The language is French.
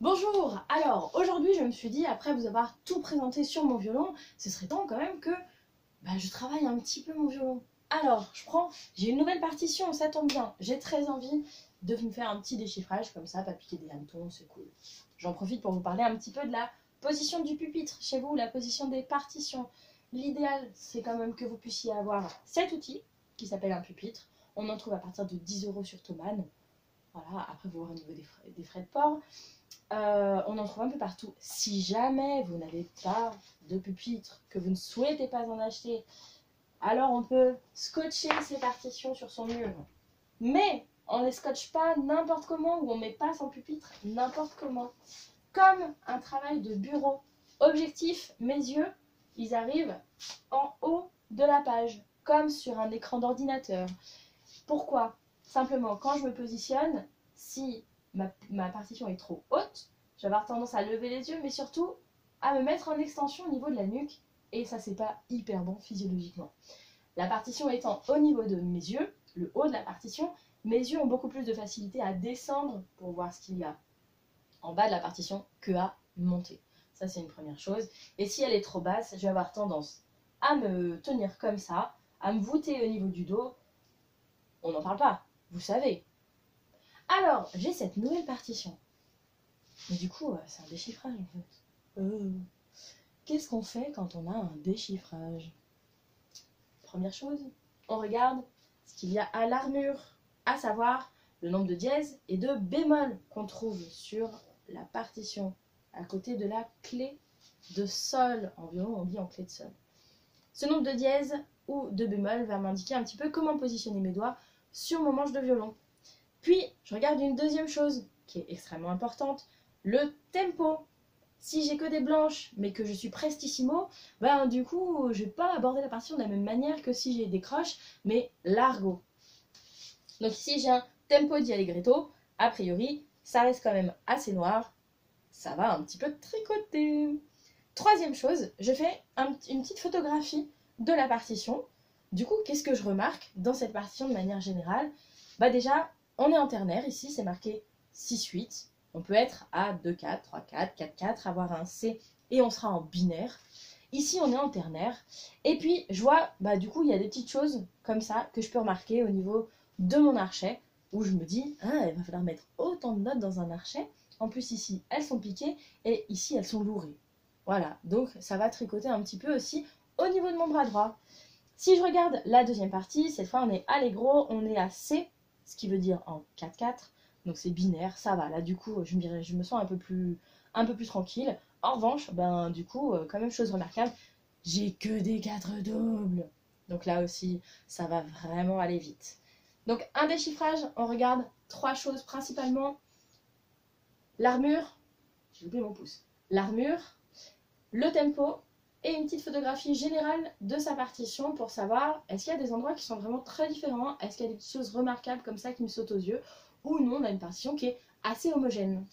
Bonjour! Alors, aujourd'hui, je me suis dit, après vous avoir tout présenté sur mon violon, ce serait temps quand même que je travaille un petit peu mon violon. Alors, j'ai une nouvelle partition, ça tombe bien. J'ai très envie de me faire un petit déchiffrage, comme ça, pas piquer des hannetons, c'est cool. J'en profite pour vous parler un petit peu de la position du pupitre chez vous, la position des partitions. L'idéal, c'est quand même que vous puissiez avoir cet outil, qui s'appelle un pupitre. On en trouve à partir de 10 € sur Thomann. Voilà, après vous voir au niveau des frais de port. On en trouve un peu partout. Si jamais vous n'avez pas de pupitre, que vous ne souhaitez pas en acheter, alors on peut scotcher ces partitions sur son mur. Mais on ne les scotche pas n'importe comment, ou on ne met pas son pupitre n'importe comment. Comme un travail de bureau. Objectif, mes yeux, ils arrivent en haut de la page, comme sur un écran d'ordinateur. Pourquoi? Simplement, quand je me positionne, si ma partition est trop haute, je vais avoir tendance à lever les yeux, mais surtout à me mettre en extension au niveau de la nuque. Et ça, c'est pas hyper bon physiologiquement. La partition étant au niveau de mes yeux, le haut de la partition, mes yeux ont beaucoup plus de facilité à descendre pour voir ce qu'il y a en bas de la partition que à monter. Ça, c'est une première chose. Et si elle est trop basse, je vais avoir tendance à me tenir comme ça, à me voûter au niveau du dos. On n'en parle pas, vous savez. Alors, j'ai cette nouvelle partition. Mais du coup, c'est un déchiffrage en fait. Qu'est-ce qu'on fait quand on a un déchiffrage? Première chose, on regarde ce qu'il y a à l'armure, à savoir le nombre de dièses et de bémols qu'on trouve sur la partition, à côté de la clé de sol. En violon, on dit en clé de sol. Ce nombre de dièses ou de bémols va m'indiquer un petit peu comment positionner mes doigts sur mon manche de violon. Puis, je regarde une deuxième chose qui est extrêmement importante, le tempo. Si j'ai que des blanches, mais que je suis prestissimo, du coup, je ne vais pas aborder la partition de la même manière que si j'ai des croches, mais largo. Donc ici, j'ai un tempo di allegretto. A priori, ça reste quand même assez noir. Ça va un petit peu tricoter. Troisième chose, je fais une petite photographie de la partition. Du coup, qu'est-ce que je remarque dans cette partition de manière générale? Déjà, on est en ternaire, ici c'est marqué 6-8. On peut être à 2-4, 3-4, 4-4, avoir un C et on sera en binaire. Ici on est en ternaire. Et puis je vois, du coup il y a des petites choses comme ça que je peux remarquer au niveau de mon archet, où je me dis, il va falloir mettre autant de notes dans un archet. En plus ici elles sont piquées et ici elles sont lourées. Voilà, donc ça va tricoter un petit peu aussi au niveau de mon bras droit. Si je regarde la deuxième partie, cette fois on est allegro, on est à C, ce qui veut dire en 4-4, donc c'est binaire, ça va. Là du coup, je me sens un peu plus tranquille. En revanche, du coup, quand même chose remarquable, j'ai que des 4 doubles. Donc là aussi, ça va vraiment aller vite. Donc un déchiffrage, on regarde 3 choses principalement. L'armure, j'ai oublié mon pouce, l'armure, le tempo et une petite photographie générale de sa partition pour savoir est-ce qu'il y a des endroits qui sont vraiment très différents, est-ce qu'il y a des choses remarquables comme ça qui me sautent aux yeux, ou non, on a une partition qui est assez homogène.